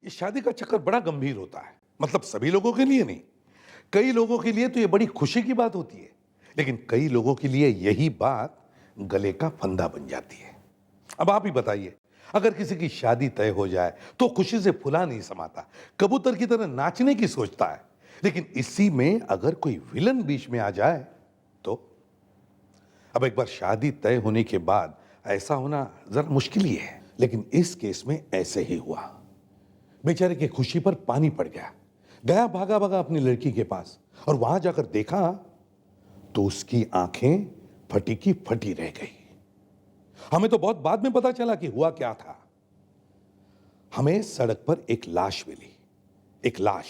ये शादी का चक्कर बड़ा गंभीर होता है। मतलब सभी लोगों के लिए नहीं। कई लोगों के लिए तो ये बड़ी खुशी की बात होती है, लेकिन कई लोगों के लिए यही बात गले का फंदा बन जाती है। अब आप ही बताइए, अगर किसी की शादी तय हो जाए तो खुशी से फुला नहीं समाता, कबूतर की तरह नाचने की सोचता है। लेकिन इसी में अगर कोई विलन बीच में आ जाए तो अब एक बार शादी तय होने के बाद ऐसा होना जरा मुश्किल ही है, लेकिन इस केस में ऐसे ही हुआ। बेचारे की खुशी पर पानी पड़ गया। गया भागा भागा अपनी लड़की के पास और वहां जाकर देखा तो उसकी आंखें फटी की फटी रह गई। हमें तो बहुत बाद में पता चला कि हुआ क्या था। हमें सड़क पर एक लाश मिली। एक लाश,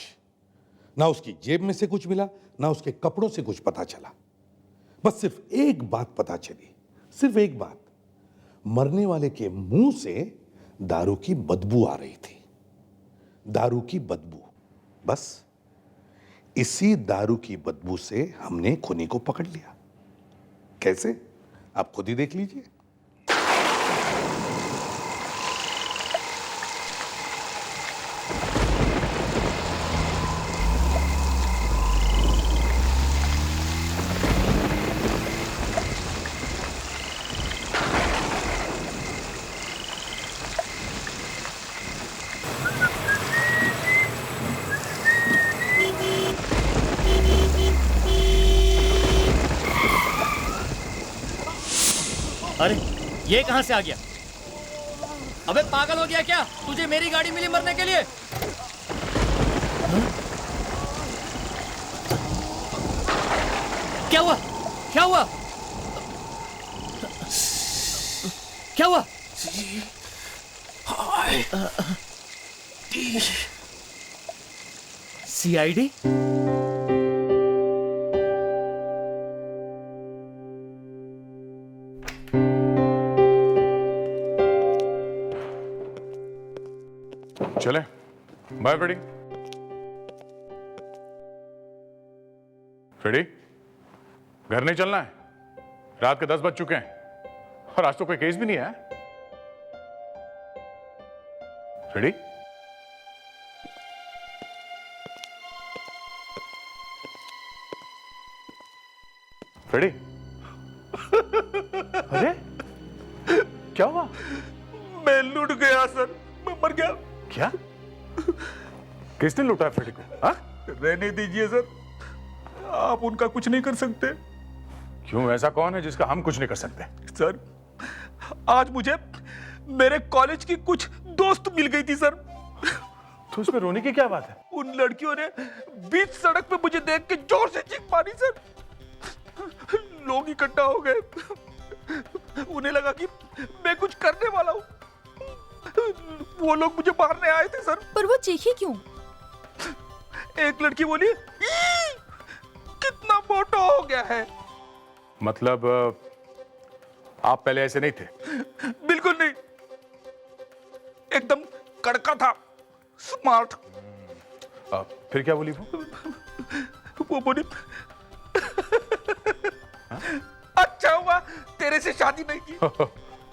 ना उसकी जेब में से कुछ मिला, ना उसके कपड़ों से कुछ पता चला। बस सिर्फ एक बात पता चली, सिर्फ एक बात। मरने वाले के मुंह से दारू की बदबू आ रही थी। दारू की बदबू। बस इसी दारू की बदबू से हमने खूनी को पकड़ लिया। कैसे, आप खुद ही देख लीजिए। अरे ये कहां से आ गया? अबे पागल हो गया क्या? तुझे मेरी गाड़ी मिली मरने के लिए? हाँ? क्या हुआ? क्या हुआ? क्या हुआ? सीआईडी? चले बाय फ्रेडी। फ्रेडी, घर नहीं चलना है? रात के 10 बज चुके हैं और आज तो कोई केस भी नहीं है। Freddie, Freddie. अरे क्या हुआ? मैं लुट गया सर, मैं मर गया। क्या? किसने लूटा है फ्रेडी को? हाँ? रहने दीजिए सर, आप उनका कुछ नहीं कर सकते। क्यों, ऐसा कौन है जिसका हम कुछ नहीं कर सकते? सर, आज मुझे मेरे कॉलेज की कुछ दोस्त मिल गई थी सर। तो उसमें रोने की क्या बात है? उन लड़कियों ने बीच सड़क पे मुझे देख के जोर से चीख मारी सर। लोग इकट्ठा हो गए। उन्हें लगा कि मैं कुछ करने वाला हूं। वो लोग मुझे मारने आए थे सर। पर वो चीखी क्यों? एक लड़की बोली, कितना मोटा हो गया है। मतलब आप पहले ऐसे नहीं थे? बिल्कुल नहीं, एकदम कड़का था, स्मार्ट। फिर क्या बोली वो? वो बोली, अच्छा हुआ तेरे से शादी नहीं की।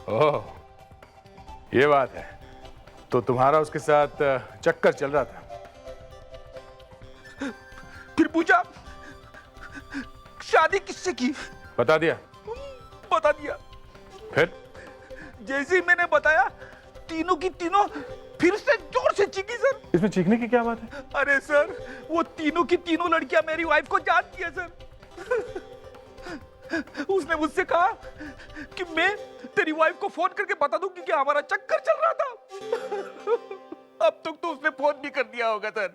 ओह, ये बात है। तो तुम्हारा उसके साथ चक्कर चल रहा था? फिर पूछा शादी किससे की? बता दिया? बता दिया। फिर? जैसे ही मैंने बताया, तीनों की तीनों फिर से जोर से चीखी सर। इसमें चीखने की क्या बात है? अरे सर, वो तीनों की तीनों लड़कियां मेरी वाइफ को जानती है सर। उसने मुझसे कहा कि मैं तेरी वाइफ को फोन करके बता दूं कि क्या हमारा चक्कर चल रहा था। अब तक तो उसने फोन भी कर दिया होगा sir.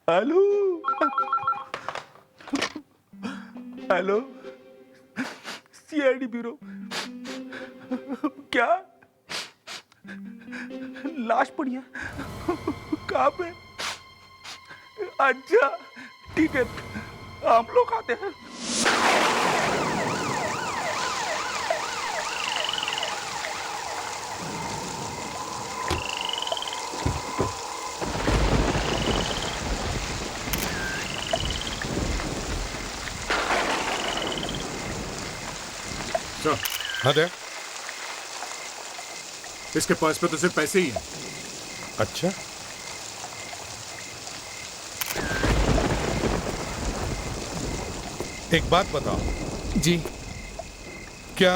Hello hello, CID bureau. क्या लाश पड़ी है? कहाँ पे? अच्छा ठीक है, हम लोग आते हैं। सर, हाँ दे। इसके पर्स पे तो सिर्फ पैसे ही हैं। अच्छा, एक बात बताओ, जी क्या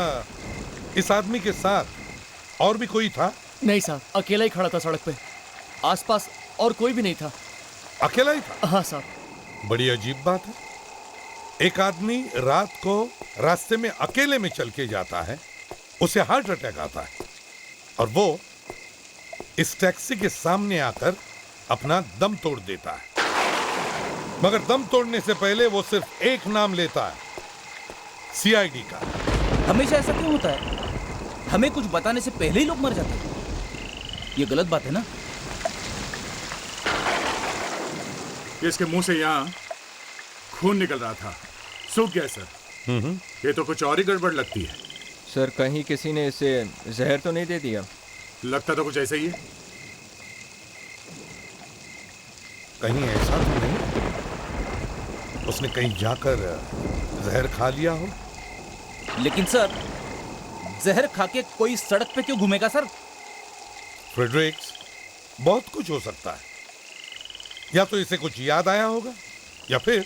इस आदमी के साथ और भी कोई था? नहीं साहब, अकेला ही खड़ा था सड़क पे, आसपास और कोई भी नहीं था। अकेला ही था? हाँ साहब। बड़ी अजीब बात है। एक आदमी रात को रास्ते में अकेले में चल के जाता है, उसे हार्ट अटैक आता है और वो इस टैक्सी के सामने आकर अपना दम तोड़ देता है। मगर दम तोड़ने से पहले वो सिर्फ एक नाम लेता है, सीआईडी का। हमेशा ऐसा क्यों होता है? हमें कुछ बताने से पहले ही लोग मर जाते हैं। ये गलत बात है ना? इसके मुंह से यहाँ खून निकल रहा था, सूख गया सर। ये तो कुछ और ही गड़बड़ लगती है। सर, कहीं किसी ने इसे जहर तो नहीं दे दिया? लगता तो कुछ ऐसा ही है। कहीं ऐसा तो नहीं उसने कहीं जाकर जहर खा लिया हो? लेकिन सर, जहर खा के कोई सड़क पे क्यों घूमेगा सर? फ्रेडरिक्स, बहुत कुछ हो सकता है। या तो इसे कुछ याद आया होगा, या फिर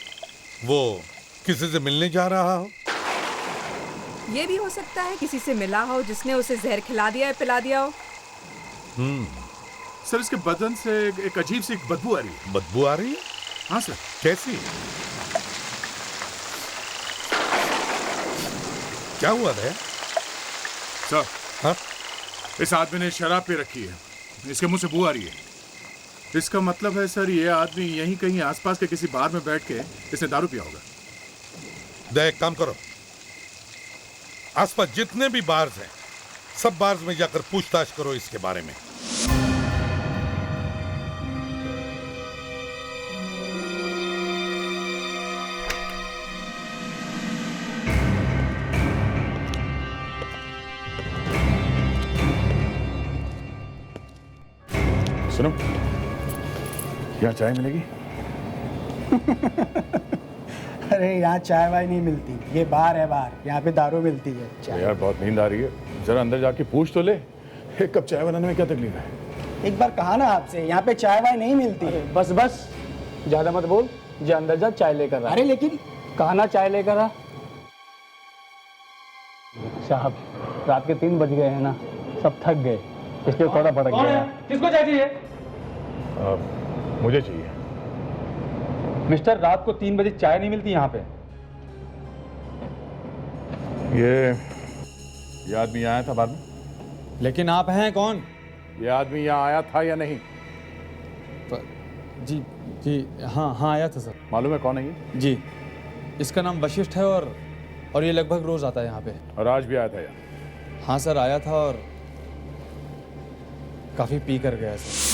वो किसी से मिलने जा रहा हो। ये भी हो सकता है किसी से मिला हो जिसने उसे जहर खिला दिया है, पिला दिया हो। सर, इसके बदन से एक अजीब सी बदबू आ रही है। बदबू आ रही है? हाँ सर। कैसी? क्या हुआ दया? सर, हाँ? इस आदमी ने शराब पी रखी है, इसके मुंह से बू आ रही है। इसका मतलब है सर, ये आदमी यहीं कहीं आसपास के किसी बार में बैठ के इसने दारू पिया होगा। दया, एक काम करो, आसपास जितने भी बार्स हैं, सब बार्स में जाकर पूछताछ करो इसके बारे में। सुनो, यहाँ चाय मिलेगी? अरे यहाँ चाय वाय नहीं मिलती, ये बार है बार, यहाँ पे दारू मिलती है। चाय यार बहुत नींद आ रही है, जरा अंदर जाके पूछ तो ले। एक कप चाय बनाने में क्या तकलीफ है? एक बार कहा ना आपसे, यहाँ पे चाय वाय नहीं मिलती। बस बस, ज्यादा मत बोल, जा अंदर जा, चाय लेकर आ। अरे लेकिन कहा ना चाय लेकर आ। साहब, रात के 3 बज गए हैं ना, सब थक गए, इसलिए थोड़ा भड़क गया। किसको चाय चाहिए? मुझे चाहिए। मिस्टर, रात को 3 बजे चाय नहीं मिलती यहाँ पे। ये आदमी आया था बाद में? लेकिन आप हैं कौन? ये आदमी यहाँ आया था या नहीं? जी जी, हाँ हाँ आया था सर। मालूम है कौन है ये? जी, इसका नाम वशिष्ठ है और ये लगभग रोज आता है यहाँ पे। और आज भी आया था यहाँ? हाँ सर, आया था और काफी पी कर गया सर।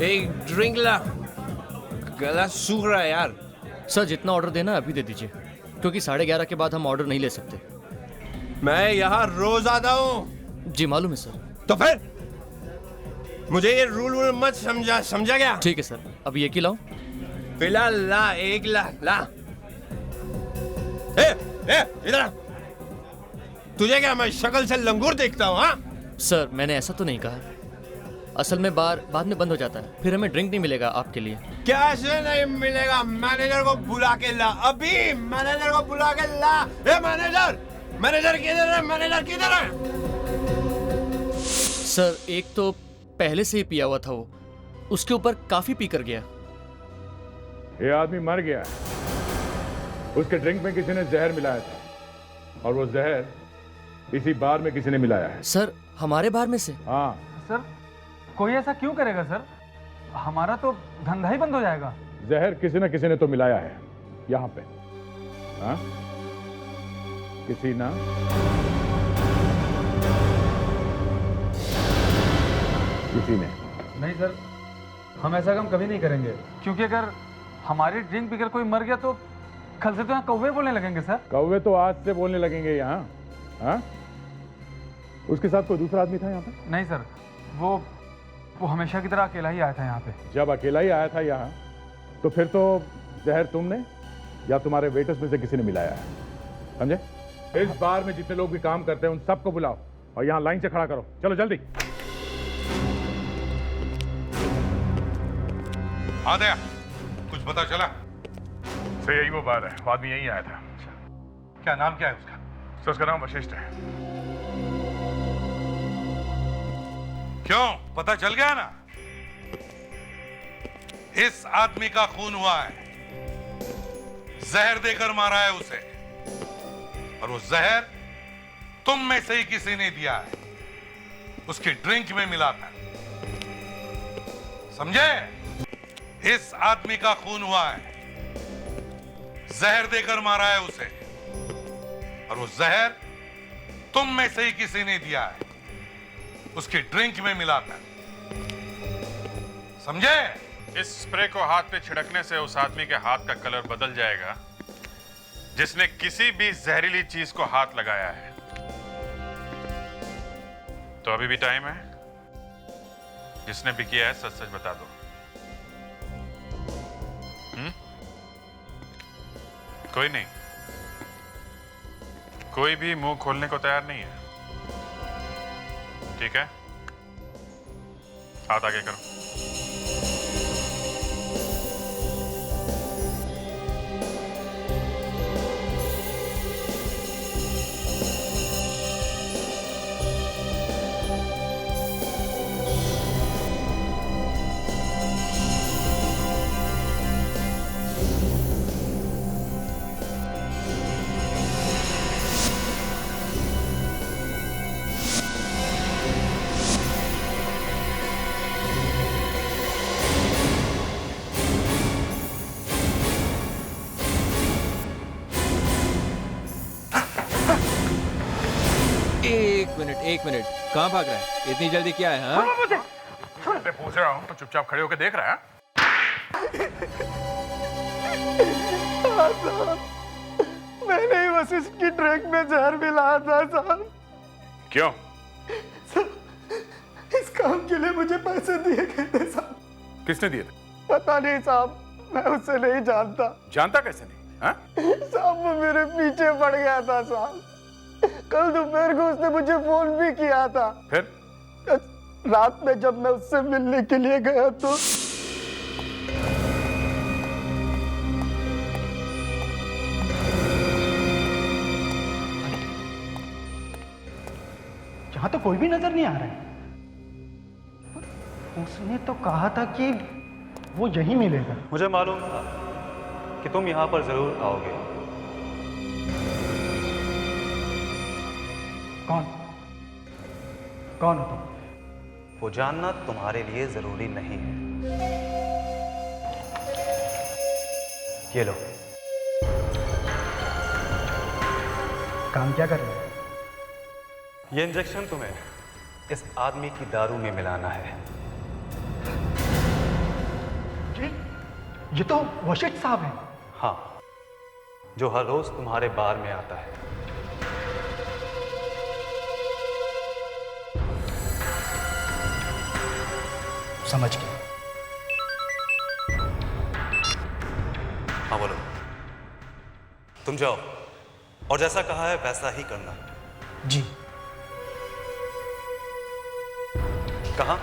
एक ड्रिंक ला, गला सूख रहा है यार। सर, जितना ऑर्डर देना अभी दे दीजिए, क्योंकि 11:30 के बाद हम ऑर्डर नहीं ले सकते। मैं यहाँ रोज आता हूँ। जी मालूम है सर। तो फिर मुझे ये रूल वूल मत समझा क्या? ठीक है सर, अभी एक ही लाऊं? फिलहाल ला, एक ला। इधर आ। तुझे क्या मैं शक्ल से लंगूर देखता हूँ? हाँ सर, मैंने ऐसा तो नहीं कहा। असल में बार बाद में बंद हो जाता है, फिर हमें ड्रिंक नहीं मिलेगा आपके लिए। कैसे नहीं मिलेगा? मैनेजर को बुला के ला, अभी मैनेजर को बुला के ला। ए मैनेजर किधर है? मैनेजर किधर है? सर, एक तो पहले से ही पिया हुआ था वो, उसके ऊपर काफी पी कर गया। ये आदमी मर गया है, उसके ड्रिंक में किसी ने जहर मिलाया था और वो जहर इसी बार में किसी ने मिलाया है। सर, हमारे बार में से? हाँ सर, कोई ऐसा क्यों करेगा सर? हमारा तो धंधा ही बंद हो जाएगा। जहर किसी न किसी ने तो मिलाया है यहाँ पे। हाँ, किसी ना किसी ने। नहीं सर, हम ऐसा काम कभी नहीं करेंगे, क्योंकि अगर हमारी ड्रिंक पीकर कोई मर गया तो कल से तो यहाँ कौवे बोलने लगेंगे सर। कौवे तो आज से बोलने लगेंगे यहाँ। हाँ, उसके साथ कोई दूसरा आदमी था यहाँ पे? नहीं सर, वो हमेशा की तरह अकेला ही आया था यहाँ पे। जब अकेला ही आया था यहाँ, तो फिर तो जहर तुमने या तुम्हारे वेटर्स में से किसी ने मिलाया है, समझे? इस बार में जितने लोग भी काम करते हैं उन सबको बुलाओ और यहाँ लाइन से खड़ा करो। चलो जल्दी। आदया, कुछ पता चला? सर यही वो बात है, वो आदमी यही आया था। क्या नाम क्या है उसका? सर उसका नाम वशिष्ठ है। क्यों, पता चल गया ना? इस आदमी का खून हुआ है, जहर देकर मारा है उसे, और वो जहर तुम में से ही किसी ने दिया है, उसकी ड्रिंक में मिलाकर, समझे? इस आदमी का खून हुआ है, जहर देकर मारा है उसे, और वो जहर तुम में से ही किसी ने दिया है, उसकी ड्रिंक में मिलाकर, समझे? इस स्प्रे को हाथ पे छिड़कने से उस आदमी के हाथ का कलर बदल जाएगा जिसने किसी भी जहरीली चीज को हाथ लगाया है। तो अभी भी टाइम है, जिसने भी किया है सच सच बता दो। कोई नहीं, कोई भी मुंह खोलने को तैयार नहीं है, ठीक है? हाथ आगे करो। एक मिनट, कहाँ भाग रहा है? इतनी जल्दी क्या है? हाँ, मैं पूछ रहा हूँ तो चुपचाप खड़े होकर देख रहा है? मैंने ही वशिष्ठ की ड्रिंक में जहर मिलाया था साहब। क्यों? इस काम के लिए मुझे पैसे दिए गए थे साहब। किसने दिए थे? पता नहीं साहब, मैं उसे नहीं जानता। जानता कैसे नहीं? हाँ? साहब वो मेरे पीछे पड़ गया था साहब। कल दोपहर को उसने मुझे फोन भी किया था। फिर? रात में जब मैं उससे मिलने के लिए गया तो यहाँ तो कोई भी नजर नहीं आ रहा है। उसने तो कहा था कि वो यहीं मिलेगा। मुझे मालूम था कि तुम यहाँ पर जरूर आओगे। कौन हो तुम? वो जानना तुम्हारे लिए जरूरी नहीं है। ये लो। काम क्या कर रहे हो? ये इंजेक्शन तुम्हें इस आदमी की दारू में मिलाना है। ये तो वशिष्ठ साहब हैं। हाँ, जो हर रोज तुम्हारे बार में आता है। समझ गया। हाँ बोलो। तुम जाओ और जैसा कहा है वैसा ही करना। जी। कहाँ?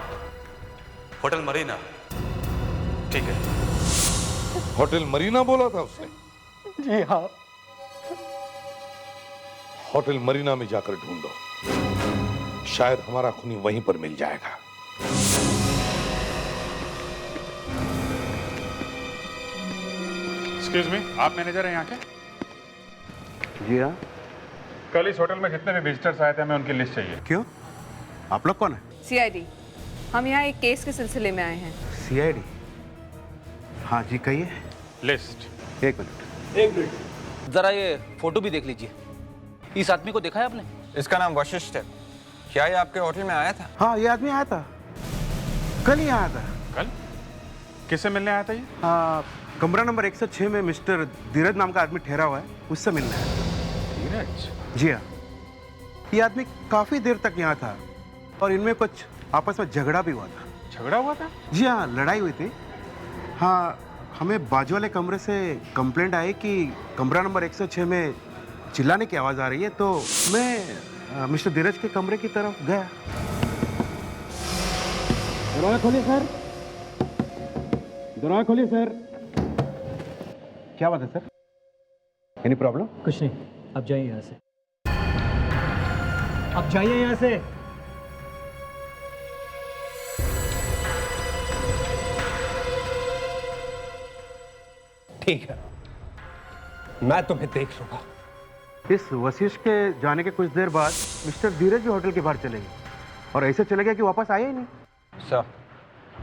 होटल मरीना। ठीक है। होटल मरीना बोला था उसने? जी हाँ। होटल मरीना में जाकर ढूंढो, शायद हमारा खूनी वहीं पर मिल जाएगा। एक्सक्यूज मी, आप मैनेजर हैं यहाँ के? जी हाँ। कल इस होटल में जितने भी विजिटर्स आए थे हमें उनकी लिस्ट चाहिए। क्यों? आप लोग कौन है? सीआईडी। हम यहाँ एक केस के सिलसिले में आए हैं। सीआईडी? हाँ जी, कहिए। लिस्ट। एक मिनट। जरा ये फोटो भी देख लीजिए। इस आदमी को देखा है आपने? इसका नाम वशिष्ठ है। क्या ये आपके होटल में आया था? हाँ, ये आदमी आया था, कल ही आया था। कल? किससे मिलने आया था ये? हाँ, कमरा नंबर 106 में मिस्टर धीरज नाम का आदमी ठहरा हुआ है, उससे मिलना है। धीरज? जी हाँ, ये आदमी काफी देर तक यहाँ था और इनमें कुछ आपस में झगड़ा भी हुआ था। झगड़ा हुआ था? जी हाँ, लड़ाई हुई थी। हाँ, हमें बाजू वाले कमरे से कंप्लेंट आई कि कमरा नंबर 106 में चिल्लाने की आवाज़ आ रही है, तो मैं मिस्टर धीरज के कमरे की तरफ गया। दरवाजा खोलिए सर, दरवाजा खोलिए सर। क्या बात है सर? Any problem? कुछ नहीं, आप जाइए यहाँ से, आप जाइए यहाँ से। ठीक है, मैं तुम्हें देख लूंगा। इस वशिष्ठ के जाने के कुछ देर बाद मिस्टर धीरज भी होटल के बाहर चले गए और ऐसे चले गए कि वापस आए ही नहीं। सर,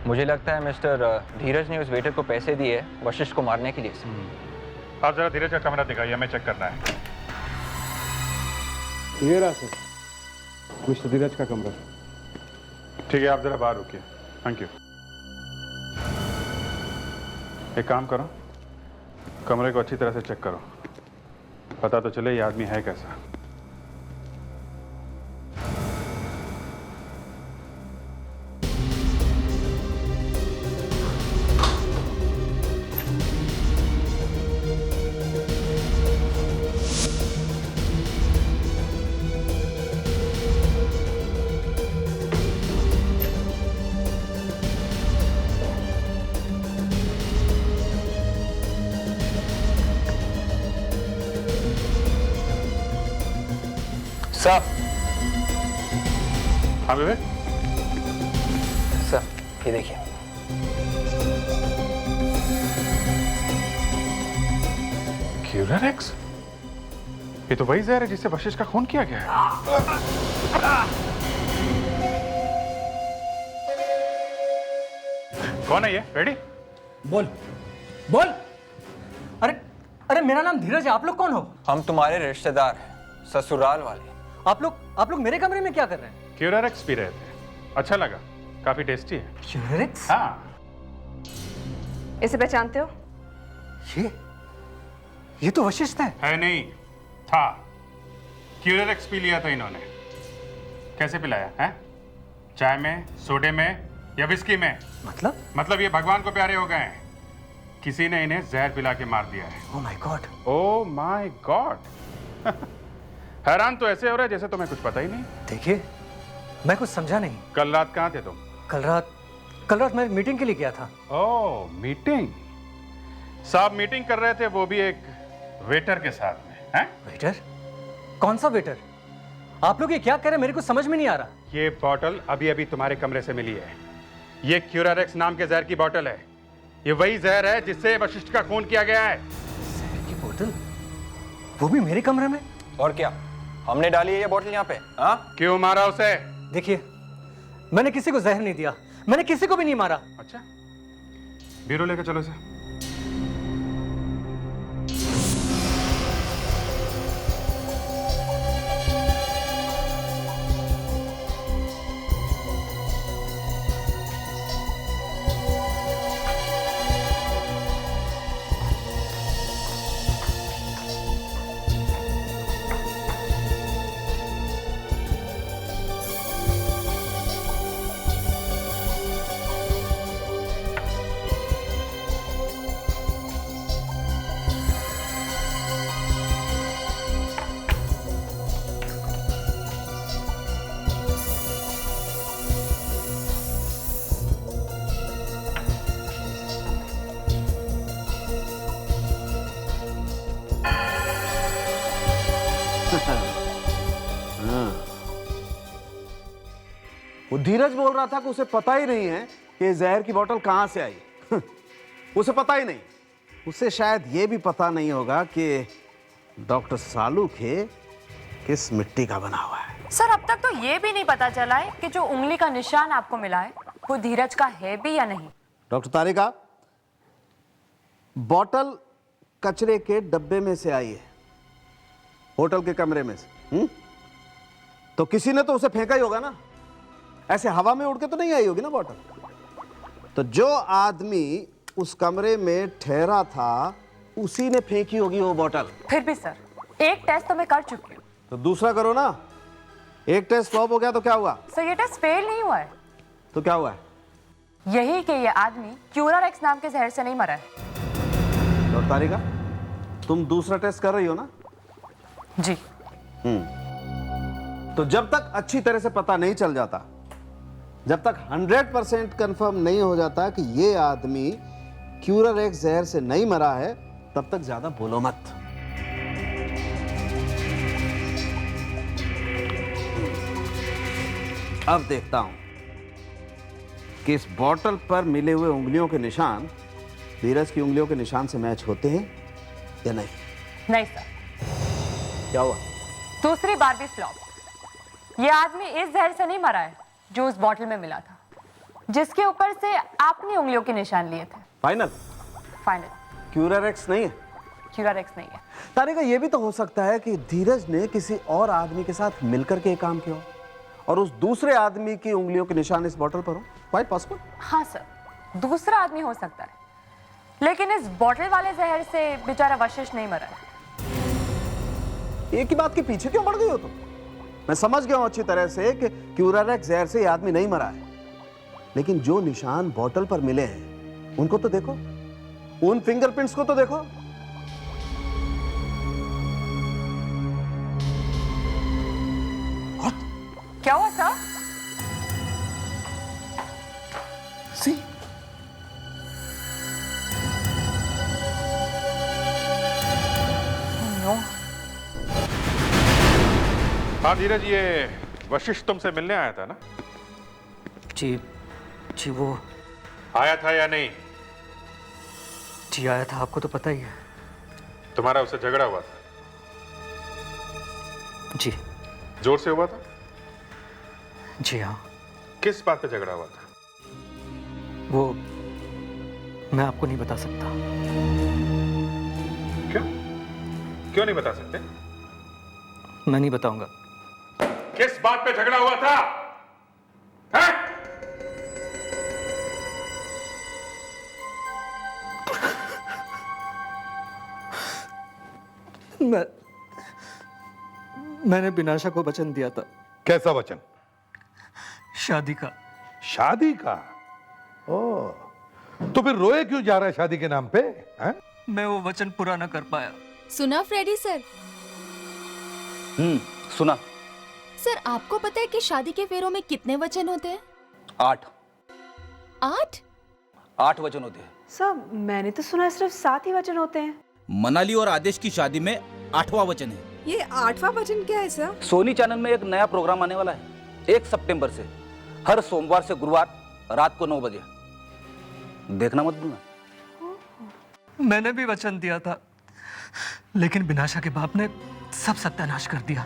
मुझे लगता है मिस्टर धीरज ने उस वेटर को पैसे दिए वशिष्ठ को मारने के लिए। आप जरा धीरज का कमरा दिखाइए, हमें चेक करना है। ये रहा सर, मिस्टर धीरज का कमरा। ठीक है, आप जरा बाहर रुकिए। Thank you. एक काम करो, कमरे को अच्छी तरह से चेक करो, पता तो चले ये आदमी है कैसा। सर, हाँ विवेक? सर ये देखिए। क्यूरारेक्स? ये तो वही जहर है जिससे वशिष्ठ का खून किया गया है। कौन है ये? रेडी? बोल बोल। अरे अरे, मेरा नाम धीरज है, आप लोग कौन हो? हम तुम्हारे रिश्तेदार हैं, ससुराल वाले। आप लोग मेरे कमरे में क्या कर रहे हैं? क्यूरारेक्स पी रहे थे, अच्छा लगा, काफी टेस्टी है। क्यूरारेक्स? हाँ। इसे पहचानते हो? ये तो वशिष्ठ है नहीं, था। क्यूरारेक्स पी लिया था इन्होंने। कैसे पिलाया है? चाय में, सोडे में या विस्की में? मतलब ये भगवान को प्यारे हो गए हैं। किसी ने इन्हें जहर पिला के मार दिया है। Oh my God. Oh my God. हैरान तो ऐसे हो रहा है जैसे तुम्हें कुछ पता ही नहीं। देखिए, मैं कुछ समझा नहीं। कल रात कहाँ थे तुम? कल रात मैं मीटिंग के लिए गया था। ओह, मीटिंग। साहब मीटिंग कर रहे थे, वो भी एक वेटर के साथ में। हैं? वेटर? कौन सा वेटर? आप लोग ये क्या कह रहे हैं, मेरे को समझ में नहीं आ रहा। ये बॉटल अभी अभी तुम्हारे कमरे से मिली है। ये क्यूरारेक्स नाम के जहर की बॉटल है। ये वही जहर है जिससे वशिष्ठ का खून किया गया है। जहर की बोतल? वो भी मेरे कमरे में? और क्या, हमने डाली है ये बोतल यहाँ पे? हाँ? क्यों मारा उसे? देखिए, मैंने किसी को जहर नहीं दिया, मैंने किसी को भी नहीं मारा। अच्छा, ब्यूरो लेकर चलो इसे। वो धीरज बोल रहा था कि उसे पता ही नहीं है कि जहर की बोतल कहां से आई। उसे पता ही नहीं। उसे शायद ये भी पता नहीं होगा कि डॉक्टर सालू के किस मिट्टी का बना हुआ है। सर, अब तक तो ये भी नहीं पता चला है कि जो उंगली का निशान आपको मिला है वो धीरज का है भी या नहीं। डॉक्टर तारिका, बोतल कचरे के डब्बे में से आई है, होटल के कमरे में से। तो किसी ने तो उसे फेंका ही होगा ना, ऐसे हवा में उड़ के तो नहीं आई होगी ना बोतल। तो जो आदमी उस कमरे में ठहरा था उसी ने फेंकी होगी वो बोतल। फिर भी सर एक टेस्ट तो मैं कर चुकी हूँ। तो दूसरा करो ना। एक टेस्ट फ्लॉप हो गया तो क्या हुआ? सर ये टेस्ट फेल नहीं हुआ है। तो क्या हुआ है? यही कि ये आदमी क्यूरारेक्स नाम के जहर से नहीं मरा है। और तारिका, तुम दूसरा टेस्ट कर रही हो ना? जी। तो जब तक अच्छी तरह से पता नहीं चल जाता, जब तक 100% कंफर्म नहीं हो जाता कि ये आदमी क्यूरारेक्स जहर से नहीं मरा है, तब तक ज्यादा बोलो मत। अब देखता हूं कि इस बॉटल पर मिले हुए उंगलियों के निशान धीरज की उंगलियों के निशान से मैच होते हैं या नहीं। नहीं सर। क्या हुआ? दूसरी बार भी फ्लॉप। ये आदमी इस जहर से नहीं मरा है जो उस बॉटल में मिला था, जिसके ऊपर से आपने उंगलियों के निशान लिए थे। फाइनल? फाइनल। क्यूरारेक्स नहीं है? क्यूरारेक्स नहीं है। तारिका, ये भी तो हो सकता है कि धीरज ने किसी और आदमी के साथ मिलकर के काम किया हो और उस दूसरे आदमी की उंगलियों के निशान इस बॉटल पर हो। Quite possible. हाँ सर, दूसरा आदमी हो सकता है, लेकिन इस बॉटल वाले जहर से बेचारा वशिष्ठ नहीं मरा है। एक ही बात के पीछे क्यों पड़ गई हो तुम? मैं समझ गया हूं अच्छी तरह से कि क्यूरारेक्स जहर से ये आदमी नहीं मरा है, लेकिन जो निशान बॉटल पर मिले हैं उनको तो देखो, उन फिंगरप्रिंट्स को तो देखो। क्या हुआ सर? सी हाँ धीरज, ये वशिष्ठ तुमसे मिलने आया था ना? जी वो आया था या नहीं? जी आया था, आपको तो पता ही है। तुम्हारा उससे झगड़ा हुआ था? जी। जोर से हुआ था? जी हाँ। किस बात पे झगड़ा हुआ था? वो मैं आपको नहीं बता सकता। क्यों नहीं बता सकते? मैं नहीं बताऊंगा। किस बात पे झगड़ा हुआ था? है? मैंने बिनाशा को वचन दिया था। कैसा वचन? शादी का। शादी का? ओ, तो फिर रोए क्यों जा रहा है शादी के नाम पे? है? मैं वो वचन पूरा न कर पाया। सुना फ्रेडी सर? सुना। सर आपको पता है कि शादी के फेरों में कितने वचन होते हैं? 8 वचन होते हैं। सर मैंने तो सुना सिर्फ 7 ही वचन होते हैं। मनाली और आदेश की शादी में 8वां वचन है। ये 8वां वचन क्या है सर? सोनी चैनल में एक नया प्रोग्राम आने वाला है 1 सितंबर से, हर सोमवार से गुरुवार रात को 9 बजे। देखना मत भूलना। मैंने भी वचन दिया था, लेकिन बिनाशा के बाप ने सब सत्यानाश कर दिया।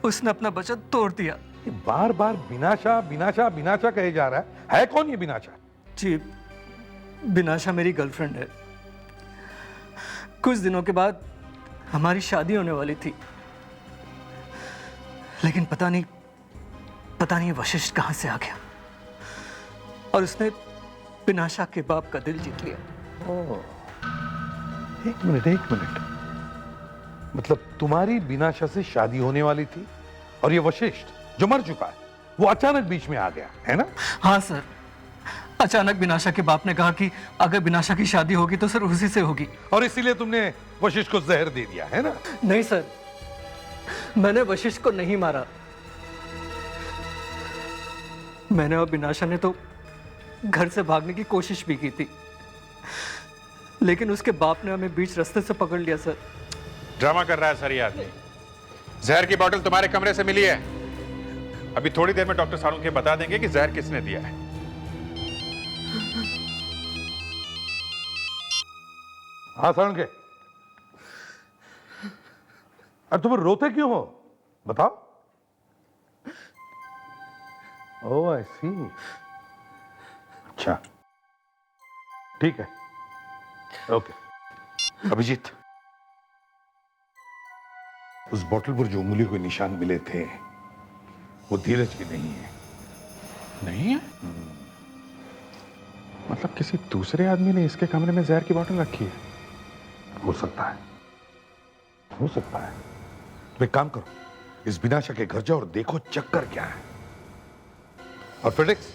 उसने अपना वचन तोड़ दिया। बार बार बिनाशा बिनाशा बिनाशा कहे जा रहा है कौन ये बिनाशा? जी, बिनाशा मेरी गर्लफ्रेंड है। कुछ दिनों के बाद हमारी शादी होने वाली थी, लेकिन पता नहीं वशिष्ठ कहां से आ गया और उसने बिनाशा के बाप का दिल जीत लिया। एक मिनट, मतलब तुम्हारी बिनाशा से शादी होने वाली थी और ये वशिष्ठ जो मर चुका है वो अचानक बीच में आ गया है ना? हाँ सर, अचानक बिनाशा के बाप ने कहा कि अगर बिनाशा की शादी होगी तो सर उसी से होगी। और इसीलिए तुमने वशिष्ठ को जहर दे दिया है ना? नहीं सर, मैंने वशिष्ठ को नहीं मारा। मैंने और बिनाशा ने तो घर से भागने की कोशिश भी की थी, लेकिन उसके बाप ने हमें बीच रास्ते से पकड़ लिया सर। ड्रामा कर रहा है सर ये आदमी। जहर की बोतल तुम्हारे कमरे से मिली है। अभी थोड़ी देर में डॉक्टर सालुंखे बता देंगे कि जहर किसने दिया है। हाँ सालुंखे, अब तुम रोते क्यों हो? बताओ। ओह आई सी। अच्छा ठीक है, ओके। अभिजीत, उस बोतल पर जो उंगली के निशान मिले थे वो धीरज की नहीं है। नहीं है? मतलब किसी दूसरे आदमी ने इसके कमरे में जहर की बोतल रखी है। हो सकता है, हो सकता है। तो एक काम करो, इस बिनाशा के घर जाओ और देखो चक्कर क्या है। और फेडेक्स,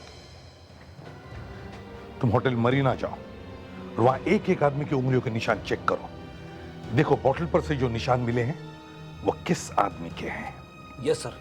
तुम होटल मरीना जाओ और वहां एक एक आदमी की उंगलियों के निशान चेक करो। देखो बोतल पर से जो निशान मिले हैं वो किस आदमी के हैं। Yes sir.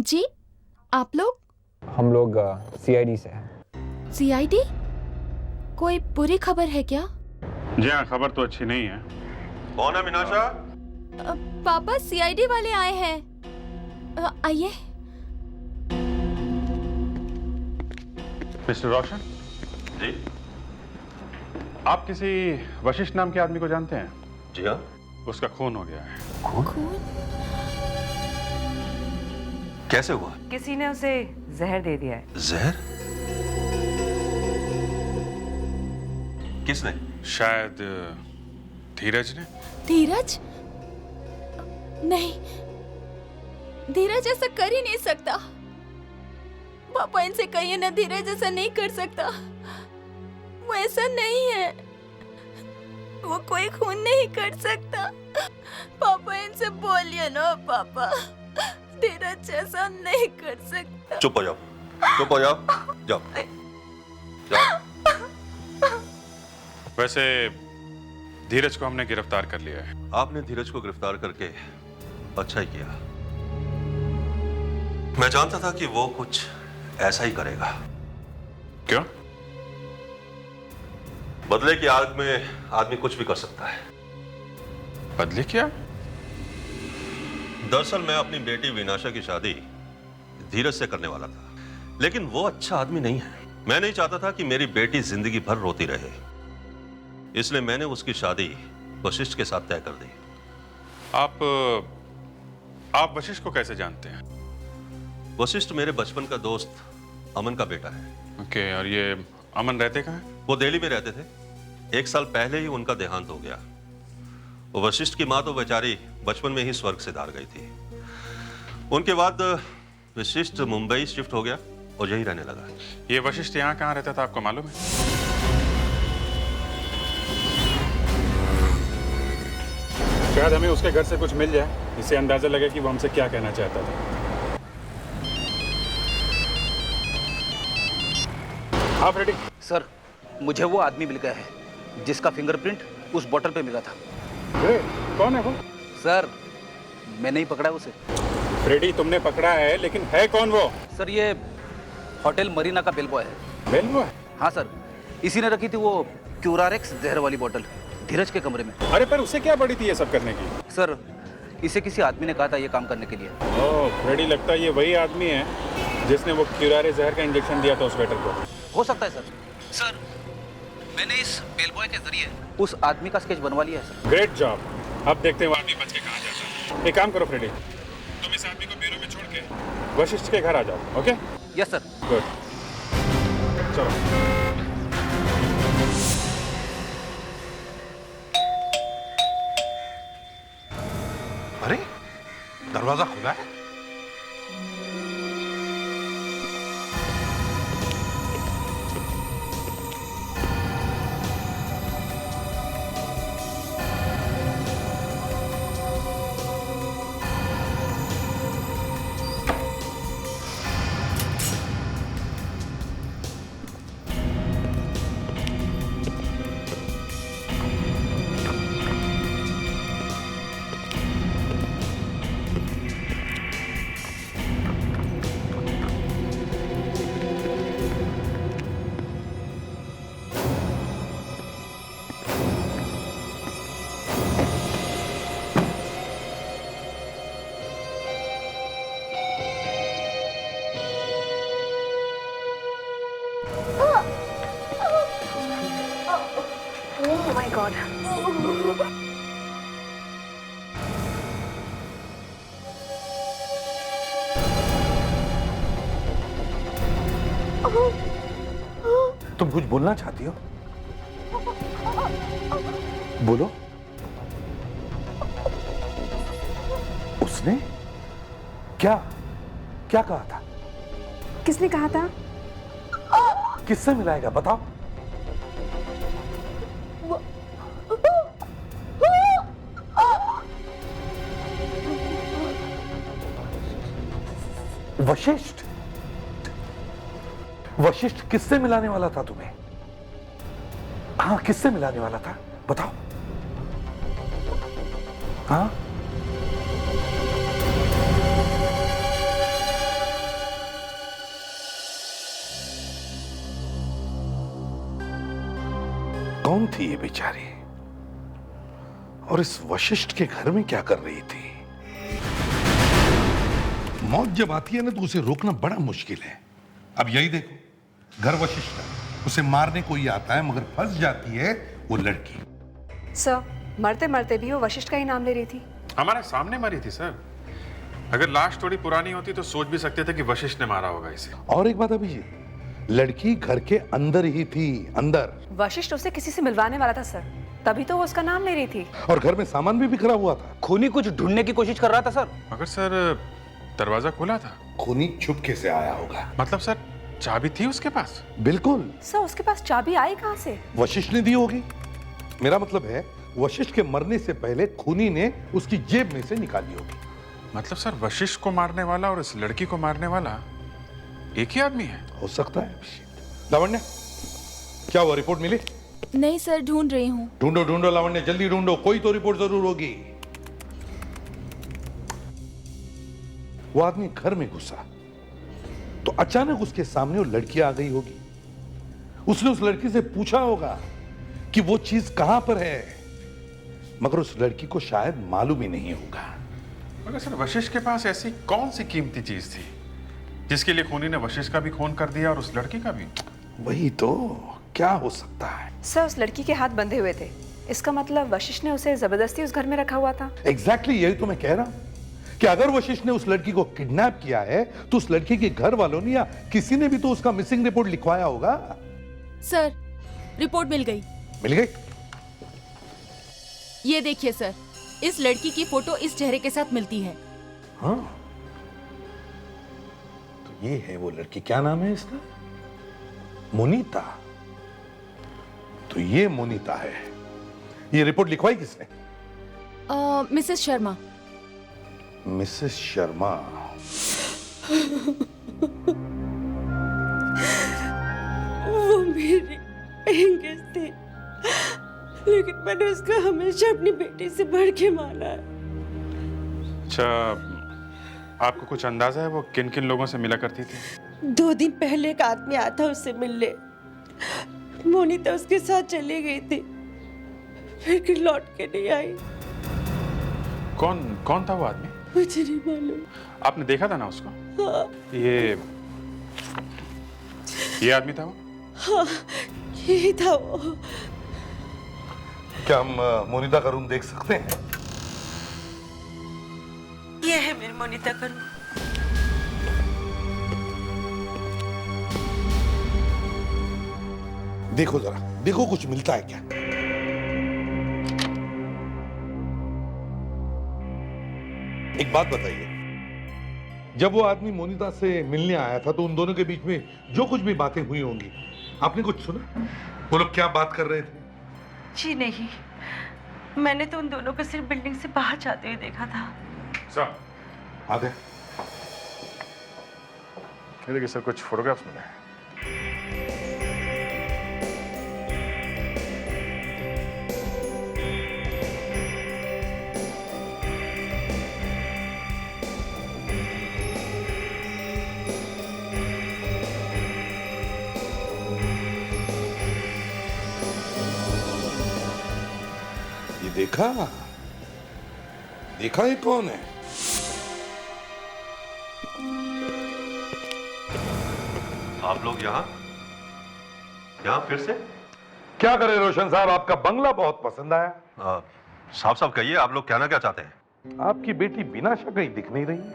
जी, आप लोग? हम लोग CID से हैं। CID? कोई बुरी खबर है क्या? जी हाँ, खबर तो अच्छी नहीं है। कौन है मीनाशा? पापा, CID वाले आए हैं। आइए। मिस्टर रोशन जी। आप किसी वशिष्ठ नाम के आदमी को जानते हैं? जी हाँ। उसका खून हो गया है। खून? कैसे हुआ? किसी ने उसे जहर दे दिया है। जहर? किसने? शायद धीरज ने। धीरज? नहीं, धीरज ऐसा कर ही नहीं सकता। पापा, इनसे कहिए ना, धीरज ऐसा नहीं कर सकता। वो ऐसा नहीं है, वो कोई खून नहीं कर सकता। पापा, इनसे बोलिए ना पापा, धीरज ऐसा नहीं कर सकता। चुप हो जाओ, चुप हो जाओ, जाओ जाओ। वैसे धीरज को हमने गिरफ्तार कर लिया है। आपने धीरज को गिरफ्तार करके अच्छा ही किया। मैं जानता था कि वो कुछ ऐसा ही करेगा। क्यों? बदले की आग में आदमी कुछ भी कर सकता है। बदले क्या? दरअसल मैं अपनी बेटी विनाशा की शादी धीरज से करने वाला था, लेकिन वो अच्छा आदमी नहीं है। मैं नहीं चाहता था कि मेरी बेटी जिंदगी भर रोती रहे, इसलिए मैंने उसकी शादी वशिष्ठ के साथ तय कर दी। आप वशिष्ठ को कैसे जानते हैं? वशिष्ठ मेरे बचपन का दोस्त अमन का बेटा है। ओके, और ये अमन रहते कहाँ हैं? वो दिल्ली में रहते थे। 1 साल पहले ही उनका देहांत हो गया। वो वशिष्ठ की माँ तो बेचारी बचपन में ही स्वर्ग से धार गई थी। उनके बाद वशिष्ठ मुंबई शिफ्ट हो गया और यहीं रहने लगा। ये वशिष्ठ यहाँ कहाँ रहता था, आपको मालूम है? शायद हमें उसके घर से कुछ मिल जाए, इससे अंदाजा लगे कि वो हमसे क्या कहना चाहता था। आप रेडी? सर, मुझे वो आदमी मिल गया है जिसका फिंगरप्रिंट उस बोतल पे मिला था। कौन है वो? सर, मैंने ही पकड़ा उसे। फ्रेडी, तुमने पकड़ा है, लेकिन है कौन वो? सर, ये होटल मरीना का बेलबॉय है। बेलबॉय? हाँ सर, इसी ने रखी थी वो क्यूरारेक्स जहर वाली बोतल धीरज के कमरे में। अरे पर उसे क्या पड़ी थी ये सब करने की? सर, इसे किसी आदमी ने कहा था ये काम करने के लिए। ओह, फ्रेडी, लगता है ये वही आदमी है जिसने वो क्यूरारे जहर का इंजेक्शन दिया था उस वेटर को। हो सकता है सर। सर, मैंने इस बेलबॉय के जरिए उस आदमी का स्केच बनवा लिया है सर। Great job. अब देखते हैं वो आदमी बच के कहाँ जाता है। एक काम करो फ्रेडी, तुम इस आदमी को ब्यूरो में छोड़ के वशिष्ठ के घर आ जाओ। ओके? Yes sir. गुड, चलो। अरे, दरवाजा खुला है। Oh my God. तुम कुछ बोलना चाहती हो? बोलो। उसने क्या क्या कहा था? किसने कहा था? किससे मिलाएगा बताओ? वशिष्ठ? वशिष्ठ किससे मिलाने वाला था तुम्हें? हाँ, किससे मिलाने वाला था बताओ? हाँ, कौन थी ये बेचारी और इस वशिष्ठ के घर में क्या कर रही थी? मौत जब आती है ना तो उसे रोकना बड़ा मुश्किल है। अब यही देखो, घर वशिष्ठ का, उसे मारने कोई आता है मगर फंस जाती है वो लड़की। सर, मरते मरते भी वो वशिष्ठ का ही नाम ले रही थी। हमारे सामने मरी थी सर। अगर लाश थोड़ी पुरानी होती तो सोच भी सकते थे कि वशिष्ठ ने मारा होगा इसे। और एक बात अभिजीत, लड़की घर के अंदर ही थी, अंदर। वशिष्ठ उसे किसी से मिलवाने वाला था सर, तभी तो वो उसका नाम ले रही थी। और घर में सामान भी बिखरा हुआ था। खूनी कुछ ढूंढने की कोशिश कर रहा था सर। मगर सर दरवाजा खुला था। खूनी चुपके से आया होगा। मतलब सर चाबी थी उसके पास? बिल्कुल। सर, उसके पास चाबी आई कहां से? वशिष्ठ ने दी होगी। मेरा मतलब है वशिष्ठ के मरने से पहले खूनी ने उसकी जेब में से निकाली होगी। मतलब सर वशिष्ठ को मारने वाला और इस लड़की को मारने वाला एक ही आदमी है? हो सकता है। लावण्य, क्या वो रिपोर्ट मिली? नहीं सर, ढूंढ रही हूँ। ढूंढो ढूंढो लावण्य, जल्दी ढूंढो, कोई तो रिपोर्ट जरूर होगी। वो आदमी घर में घुसा तो अचानक उसके सामने वो लड़की आ गई होगी। उसने उस लड़की से पूछा होगा कि वो चीज कहां पर है, मगर उस लड़की को शायद मालूम ही नहीं होगा। मगर सर वशिष्ठ के पास ऐसी कौन सी कीमती चीज थी जिसके लिए खूनी ने वशिष्ठ का भी खून कर दिया और उस लड़की का भी? वही तो, क्या हो सकता है? सर, उस लड़की के हाथ बंधे हुए थे, इसका मतलब वशिष्ठ ने उसे जबरदस्ती उस घर में रखा हुआ था। एग्जैक्टली यही तो मैं कह रहा हूं कि अगर वशिष्ठ ने उस लड़की को किडनैप किया है तो उस लड़की के घर वालों ने या किसी ने भी तो उसका मिसिंग रिपोर्ट लिखवाया होगा। सर, रिपोर्ट मिल गई। मिल गई? ये देखिए सर, इस लड़की की फोटो इस चेहरे के साथ मिलती है। हाँ, तो ये है वो लड़की। क्या नाम है इसका? मोनिता। तो ये मोनिता है। ये रिपोर्ट लिखवाई किसने? मिसेस शर्मा। मिसेस शर्मा। वो मेरी एंगेज थी, लेकिन मैंने उसको हमेशा अपनी बेटी से बढ़ के माना है। अच्छा, आपको कुछ अंदाजा है वो किन किन लोगों से मिला करती थी? 2 दिन पहले एक आदमी आया था उससे मिलने। मोनिता उसके साथ चली गई थी, फिर लौट के नहीं आई। कौन था वो आदमी? मुझे नहीं मालूम। आपने देखा था ना उसको? हाँ। ये आदमी था वो? हाँ, यही था वो। क्या हम मोनिता का रूम देख सकते हैं? ये है मेरी मोनिता का रूम। देखो जरा, देखो कुछ मिलता है क्या? एक बात बताइए, जब वो आदमी मोनिता से मिलने आया था तो उन दोनों के बीच में जो कुछ भी बातें हुई होंगी, आपने कुछ सुना? वो लोग क्या बात कर रहे थे? जी नहीं, मैंने तो उन दोनों को सिर्फ बिल्डिंग से बाहर जाते हुए देखा था। सर, आ गए। ये देखिए सर, कुछ फोटोग्राफ्स मिले हैं। देखा? देखा ये कौन है? आप लोग यहाँ फिर से? क्या करे रोशन साहब, आपका बंगला बहुत पसंद आया। साफ साफ कहिए, आप लोग कहना क्या चाहते हैं? आपकी बेटी बिनाशा कहीं दिख नहीं रही है।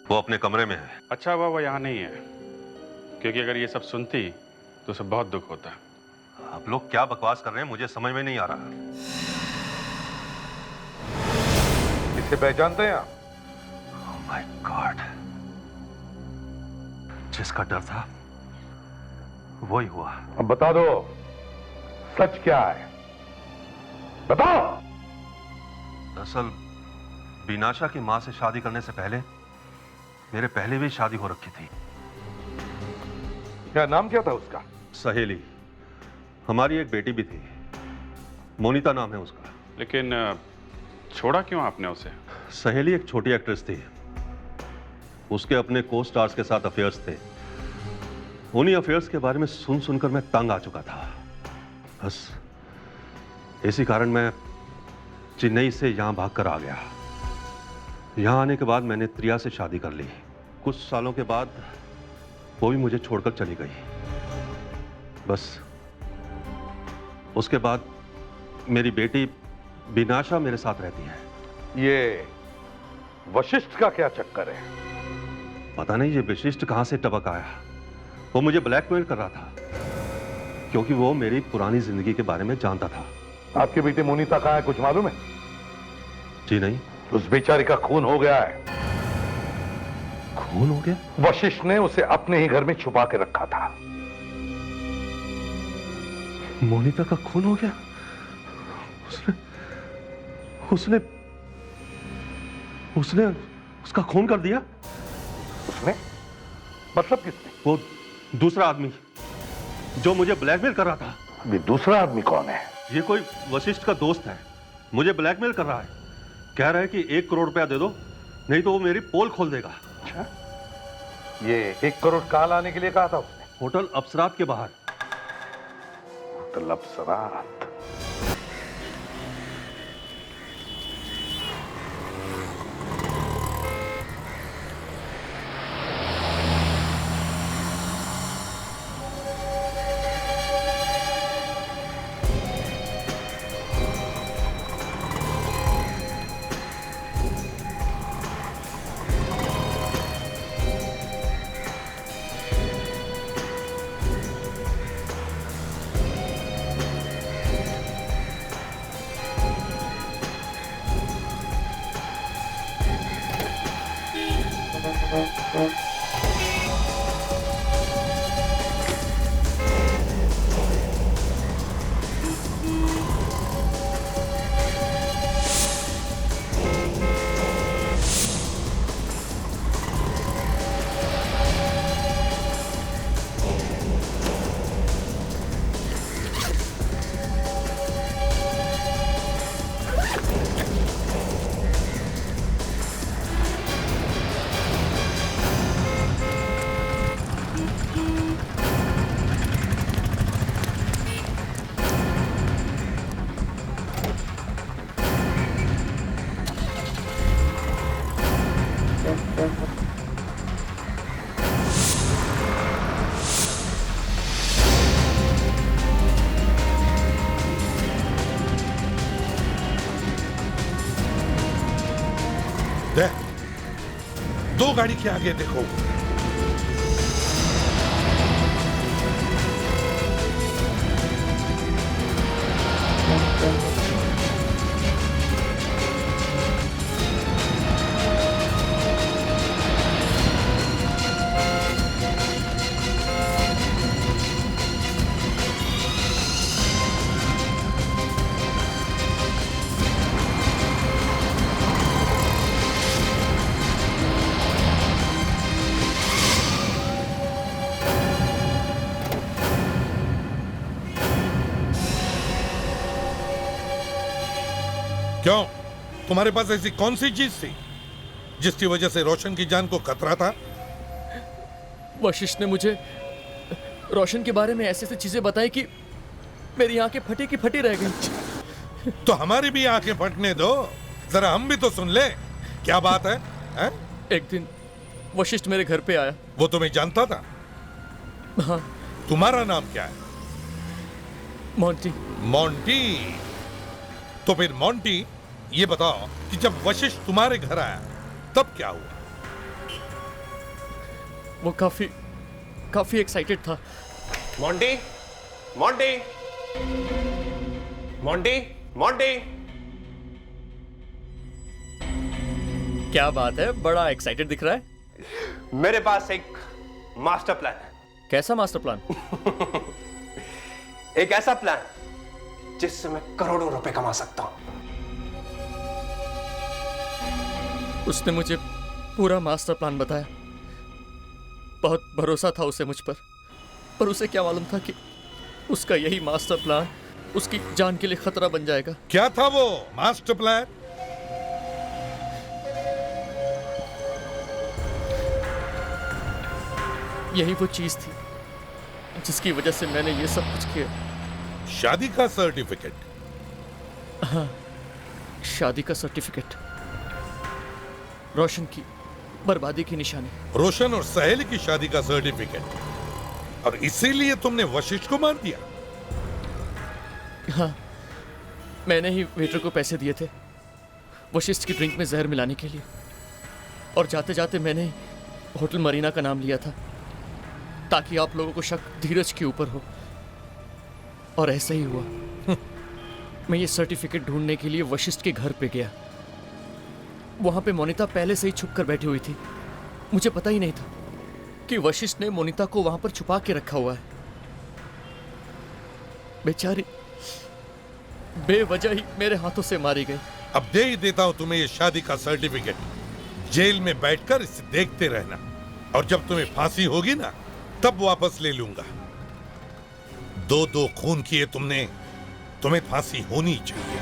वो अपने कमरे में है। अच्छा हुआ वो यहाँ नहीं है, क्योंकि अगर ये सब सुनती तो उसे बहुत दुख होता। आप लोग क्या बकवास कर रहे हैं, मुझे समझ में नहीं आ रहा। इसे पहचानते हैं आप? Oh my God! जिसका डर था वही हुआ। अब बता दो सच क्या है, बताओ। दरअसल बिनाशा की मां से शादी करने से पहले मेरे पहले भी शादी हो रखी थी। क्या नाम क्या था उसका? सहेली। हमारी एक बेटी भी थी, मोनिता नाम है उसका। लेकिन छोड़ा क्यों आपने उसे? सहेली एक छोटी एक्ट्रेस थी, उसके अपने को स्टार्स के साथ अफेयर्स थे। उन्हीं अफेयर्स के बारे में सुन सुनकर मैं तंग आ चुका था। बस इसी कारण मैं चेन्नई से यहां भागकर आ गया। यहां आने के बाद मैंने त्रिया से शादी कर ली। कुछ सालों के बाद वो भी मुझे छोड़कर चली गई। बस उसके बाद मेरी बेटी बिनाशा मेरे साथ रहती है। ये वशिष्ठ का क्या चक्कर है? पता नहीं ये विशिष्ट कहां से टपक आया। वो मुझे ब्लैकमेल कर रहा था, क्योंकि वो मेरी पुरानी जिंदगी के बारे में जानता था। आपकी बेटी मोनिता कहाँ है, कुछ मालूम है? जी नहीं। उस बेचारी का खून हो गया है। खून हो गया? वशिष्ठ ने उसे अपने ही घर में छुपा के रखा था। मोनिता का खून हो गया? उसने उसने उसका खून कर दिया? उसने? मतलब किसने? वो दूसरा आदमी जो मुझे ब्लैकमेल कर रहा था। ये दूसरा आदमी कौन है? ये कोई वशिष्ठ का दोस्त है, मुझे ब्लैकमेल कर रहा है। कह रहा है कि 1 करोड़ रुपया दे दो, नहीं तो वो मेरी पोल खोल देगा। अच्छा, ये 1 करोड़ कहाँ लाने के लिए कहा था उसने? होटल अप्सरात के बाहर। होटल अप्सरात। दो गाड़ी के आगे देखो। क्यों, तुम्हारे पास ऐसी कौन सी चीज थी जिसकी वजह से रोशन की जान को खतरा था? वशिष्ठ ने मुझे रोशन के बारे में ऐसी ऐसी चीजें बताई कि मेरी आंखें फटी की फटी रह गई। तो हमारी भी आंखें फटने दो, जरा हम भी तो सुन ले। क्या बात है, है? एक दिन वशिष्ठ मेरे घर पे आया। वो तुम्हें जानता था? हाँ। तुम्हारा नाम क्या है? मोंटी। मोंटी? तो फिर मोंटी ये बताओ कि जब वशिष्ठ तुम्हारे घर आया तब क्या हुआ? वो काफी एक्साइटेड था। Monty, Monty, Monty, Monty. क्या बात है, बड़ा एक्साइटेड दिख रहा है। मेरे पास एक मास्टर प्लान है। कैसा मास्टर प्लान? एक ऐसा प्लान जिससे मैं करोड़ों रुपए कमा सकता हूं। उसने मुझे पूरा मास्टर प्लान बताया। बहुत भरोसा था उसे मुझ पर उसे क्या मालूम था कि उसका यही मास्टर प्लान उसकी जान के लिए खतरा बन जाएगा। क्या था वो मास्टर प्लान? यही वो चीज थी जिसकी वजह से मैंने ये सब कुछ किया। शादी का सर्टिफिकेट? हाँ, शादी का सर्टिफिकेट। रोशन की बर्बादी की निशानी। रोशन और सहेली की शादी का सर्टिफिकेट, और इसीलिए तुमने वशिष्ठ को मार दिया? हाँ, मैंने ही वेटर को पैसे दिए थे वशिष्ठ की ड्रिंक में जहर मिलाने के लिए, और जाते जाते मैंने होटल मरीना का नाम लिया था ताकि आप लोगों को शक धीरज के ऊपर हो, और ऐसा ही हुआ। मैं ये सर्टिफिकेट ढूंढने के लिए वशिष्ठ के घर पे गया। वहां पे मोनिता पहले से ही छुप कर बैठी हुई थी। मुझे पता ही नहीं था कि वशिष्ठ ने मोनिता को वहां पर छुपा के रखा हुआ है। बेचारी बेवजह ही मेरे हाथों से मारी गई। अब दे ही देता हूं तुम्हें ये शादी का सर्टिफिकेट। जेल में बैठकर इसे देखते रहना, और जब तुम्हें फांसी होगी ना तब वापस ले लूंगा। 2 खून किए तुमने, तुम्हें फांसी होनी चाहिए।